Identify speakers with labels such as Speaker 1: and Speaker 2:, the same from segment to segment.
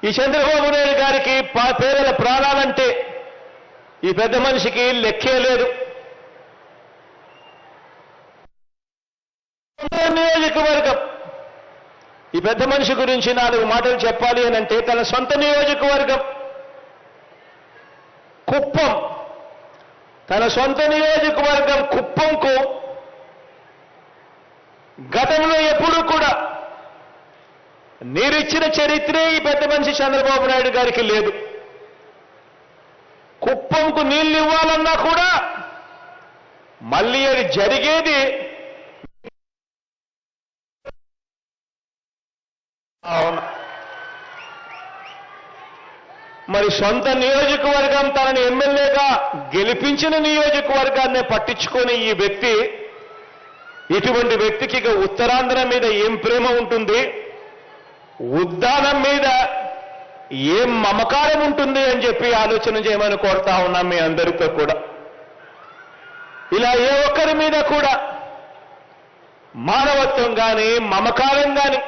Speaker 1: ఈ చంద్రబాబు నాయుడు గారికి పేదల ప్రాణాలంటే ఈ పెద్ద మనిషికి లెక్కే లేదు. నియోజకవర్గం ఈ పెద్ద మనిషి గురించి 4 మాటలు చెప్పాలి అని అంటే తన సొంత నియోజకవర్గం కుప్పం, తన సొంత నియోజకవర్గం కుప్పంకు గతంలో ఎప్పుడూ కూడా నీరిచ్చిన చరిత్రే ఈ పెద్ద మనిషి చంద్రబాబు నాయుడు గారికి లేదు. కుప్పంకు నీళ్లు ఇవ్వాలన్నా కూడా మళ్ళీ అది జరిగేది మరి సొంత నియోజకవర్గం తనని ఎమ్మెల్యేగా గెలిపించిన నియోజకవర్గాన్ని పట్టించుకొని ఈ వ్యక్తి, ఇటువంటి వ్యక్తికి ఇక ఉత్తరాంధ్ర మీద ఏం ప్రేమ ఉంటుంది, ఉద్దానం మీద ఏం మమకారం ఉంటుంది అని చెప్పి ఆలోచన చేయమని కోరుతా ఉన్నాం మీ అందరితో కూడా. ఇలా ఏ ఒక్కరి మీద కూడా మానవత్వం కానీ మమకారం కానీ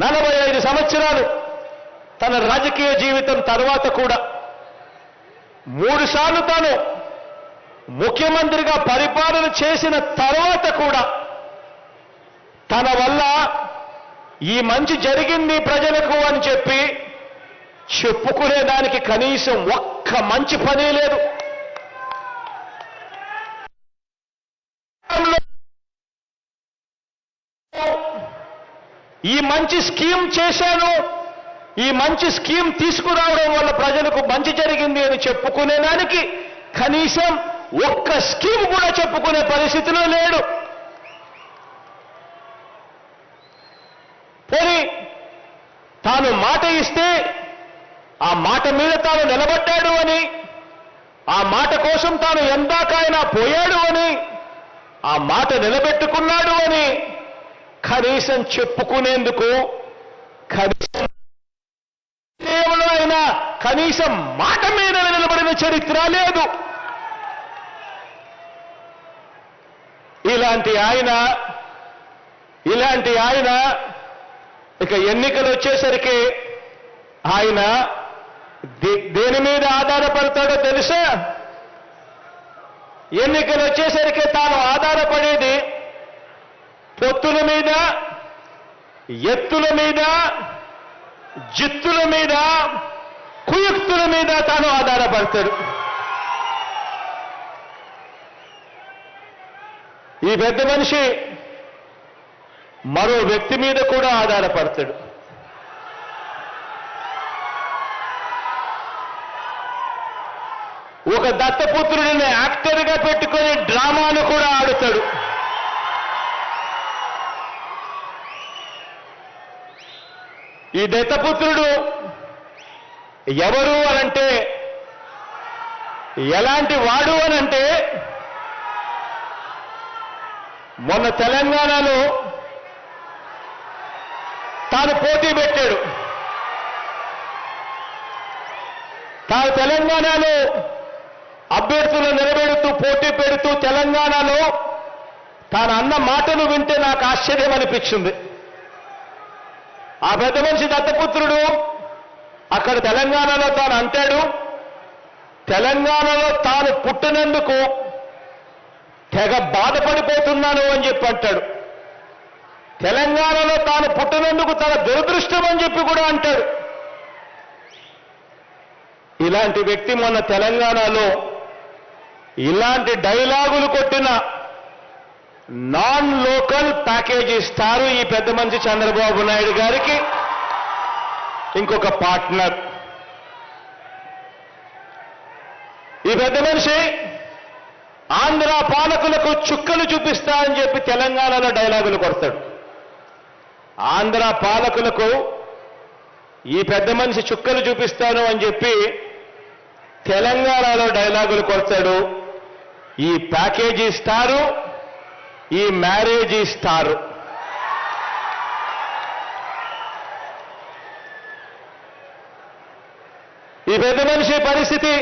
Speaker 1: 45 సంవత్సరాలు తన రాజకీయ జీవితం తర్వాత కూడా 3 సార్లు తాను ముఖ్యమంత్రిగా పరిపాలన చేసిన తర్వాత కూడా తన వల్ల ఈ మంచి జరిగింది ప్రజలకు అని చెప్పి చెప్పుకునేదానికి కనీసం ఒక్క మంచి పని లేదు. ఈ మంచి స్కీమ్ చేశాను, ఈ మంచి స్కీమ్ తీసుకురావడం వల్ల ప్రజలకు మంచి జరిగింది అని చెప్పుకునేదానికి కనీసం ఒక్క స్కీమ్ కూడా చెప్పుకునే పరిస్థితిలో లేడు. పోనీ తాను మాట ఇస్తే ఆ మాట మీద తాను నిలబడ్డాడు అని, ఆ మాట కోసం తాను ఎందాకైనా పోయాడు అని, ఆ మాట నిలబెట్టుకున్నాడు అని కనీసం చెప్పుకునేందుకు కేవలం అయినా కనీసం మాట మీద నిలబడిన చరిత్ర లేదు. ఇలాంటి ఆయన ఇక ఎన్నికలు వచ్చేసరికి ఆయన దేని మీద ఆధారపడతాడో తెలుసా? ఎన్నికలు వచ్చేసరికి తాను ఆధారపడేది పొత్తుల మీద, ఎత్తుల మీద, జిత్తుల మీద, కుయుక్తుల మీద తాను ఆధారపడతాడు. ఈ పెద్ద మనిషి మరో వ్యక్తి మీద కూడా ఆధారపడతాడు. ఒక దత్తపుత్రుడిని యాక్టర్గా పెట్టుకొని డ్రామాను కూడా ఆడుతాడు. ఈ దత్తపుత్రుడు ఎవరు అనంటే, ఎలాంటి వాడు అనంటే, మొన్న తెలంగాణలో తాను పోటీ పెట్టాడు. తాను తెలంగాణలో అభ్యర్థులను నిలబెడుతూ పోటీ పెడుతూ తెలంగాణలో తాను అన్న మాటలు వింటే నాకు ఆశ్చర్యం అనిపించింది. ఆ పెద్ద మనిషి దత్తపుత్రుడు అక్కడ తెలంగాణలో తాను అంటాడు, తెలంగాణలో తాను పుట్టినందుకు తెగ బాధపడిపోతున్నాను అని చెప్పి అంటాడు. తెలంగాణలో తాను పుట్టినందుకు తన దురదృష్టం అని చెప్పి కూడా అంటాడు. ఇలాంటి వ్యక్తి మొన్న తెలంగాణలో ఇలాంటి డైలాగులు కొట్టిన నాన్ లోకల్ ప్యాకేజ్ ఇస్తారు ఈ పెద్ద మనిషి చంద్రబాబు నాయుడు గారికి ఇంకొక పార్ట్నర్. ఈ పెద్ద మనిషి ఆంధ్ర పాలకులకు చుక్కలు చూపిస్తా అని చెప్పి తెలంగాణలో డైలాగులు కొడతాడు. ఆంధ్ర పాలకులకు ఈ పెద్ద మనిషి చుక్కలు చూపిస్తాను అని చెప్పి తెలంగాణలో డైలాగులు కొడతాడు. ఈ ప్యాకేజీ ఇస్తారు, ఈ మ్యారేజ్ ఇస్తారు. ఈ పెద్ద మనిషి పరిస్థితి,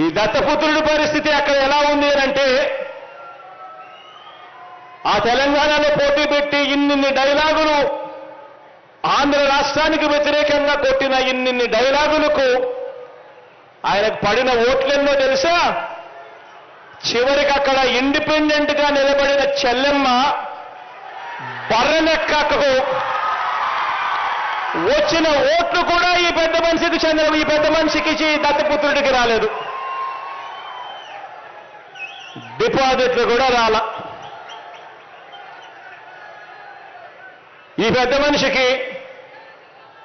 Speaker 1: ఈ దత్తపుత్రుడి పరిస్థితి అక్కడ ఎలా ఉంది అంటే, ఆ తెలంగాణలో పోటీ పెట్టి ఇన్నిన్ని డైలాగులు, ఆంధ్ర రాష్ట్రానికి వ్యతిరేకంగా కొట్టిన ఇన్నిన్ని డైలాగులకు ఆయనకు పడిన ఓట్లెన్నో తెలుసా? చివరికి అక్కడ ఇండిపెండెంట్ గా నిలబడిన చెల్లెమ్మ బర్రెలెక్కకు వచ్చిన ఓట్లు కూడా ఈ పెద్ద మనిషికి దత్తపుత్రుడికి రాలేదు. డిపాజిట్లు కూడా రాల. ఈ పెద్ద మనిషికి,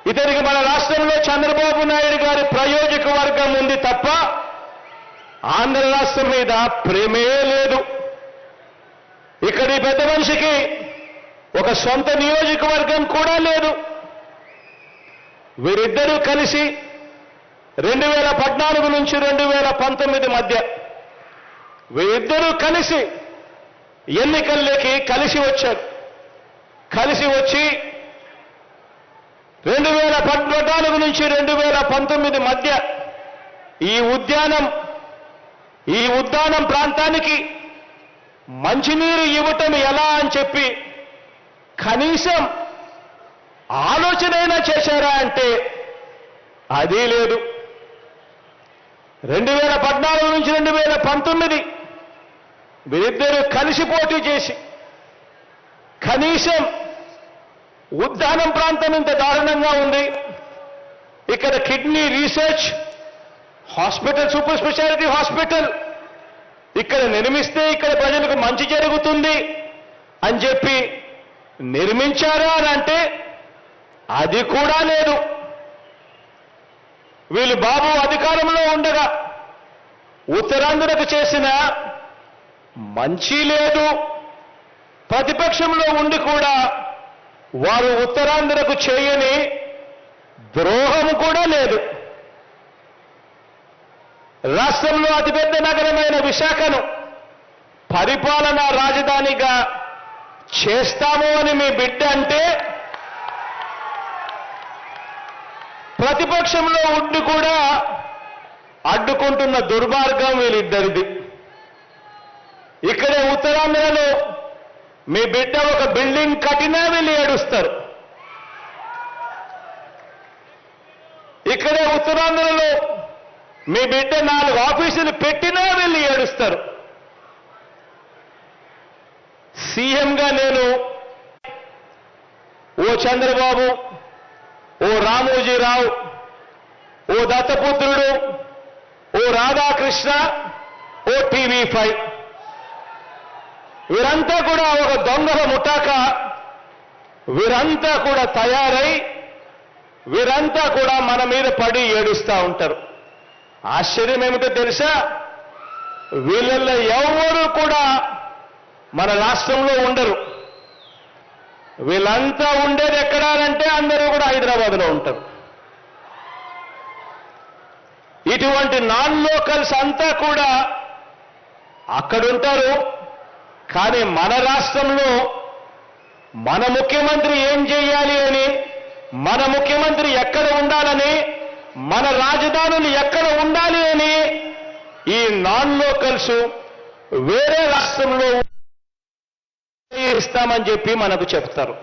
Speaker 1: ఇతనికి మన రాష్ట్రంలో చంద్రబాబు నాయుడు గారి ప్రయోజకవర్గం ఉంది తప్ప ఆంధ్ర రాష్ట్రం మీద ప్రేమే లేదు. ఇక్కడ ఈ పెద్ద మనిషికి ఒక సొంత నియోజకవర్గం కూడా లేదు. వీరిద్దరూ కలిసి 2014 నుంచి 2019 మధ్య వీరిద్దరూ కలిసి ఎన్నికల్లోకి కలిసి వచ్చారు. కలిసి వచ్చి 2014 నుంచి 2019 మధ్య ఈ ఉద్యానం ప్రాంతానికి మంచినీరు ఇవ్వటం ఎలా అని చెప్పి కనీసం ఆలోచనైనా చేశారా అంటే అది లేదు. 2014 నుంచి 2019 వీరిద్దరూ కలిసి పోటీ చేసి కనీసం ఉద్యానం ప్రాంతం ఇంత దారుణంగా ఉంది, ఇక్కడ kidney research hospital, super speciality hospital ఇక్కడ నిర్మిస్తే ఇక్కడ ప్రజలకు మంచి జరుగుతుంది అని చెప్పి నిర్మించారా అని అంటే అది కూడా లేదు. వీళ్ళు బాబు అధికారంలో ఉండగా ఉత్తరాంధ్రకు చేసిన మంచి లేదు. ప్రతిపక్షంలో ఉండి కూడా వారు ఉత్తరాంధ్రకు చేయని ద్రోహం కూడా లేదు. రాష్ట్రంలో అతిపెద్ద నగరమైన విశాఖను పరిపాలనా రాజధానిగా చేస్తాము అని మీ బిడ్డ అంటే ప్రతిపక్షంలో ఉండి కూడా అడ్డుకుంటున్న దుర్మార్గం వీళ్ళిద్దరిది. ఇక్కడే ఉత్తరాంధ్రలో మీ బిడ్డ ఒక బిల్డింగ్ కట్టినా వీళ్ళు ఏడుస్తారు. ఇక్కడే ఉత్తరాంధ్రలో మీ బిడ్డ 4 ఆఫీసులు పెట్టినా వీళ్ళు ఏడుస్తారు. సీఎంగా నేను ఓ చంద్రబాబు, ఓ రామోజీరావు, ఓ దత్తపుత్రుడు, ఓ రాధాకృష్ణ, ఓ TV5 వీరంతా కూడా ఒక దొంగల ముఠాక వీరంతా కూడా తయారై వీరంతా కూడా మన మీద పడి ఏడుస్తూ ఉంటారు. ఆశ్చర్యం ఏమిటో తెలుసా? వీళ్ళల్లో ఎవరు కూడా మన రాష్ట్రంలో ఉండరు. వీళ్ళంతా ఉండేది ఎక్కడానంటే అందరూ కూడా హైదరాబాద్లో ఉంటారు. ఇటువంటి నాన్ లోకల్స్ అంతా కూడా అక్కడుంటారు. కానీ మన రాష్ట్రంలో మన ముఖ్యమంత్రి ఏం చేయాలి అని, మన ముఖ్యమంత్రి ఎక్కడ ఉండాలని, మన రాజధానులు ఎక్కడ ఉండాలి అని ఈ నాన్ లోకల్స్ వేరే రాష్ట్రంలో ఇస్తామని చెప్పి మనకు చెప్తారు.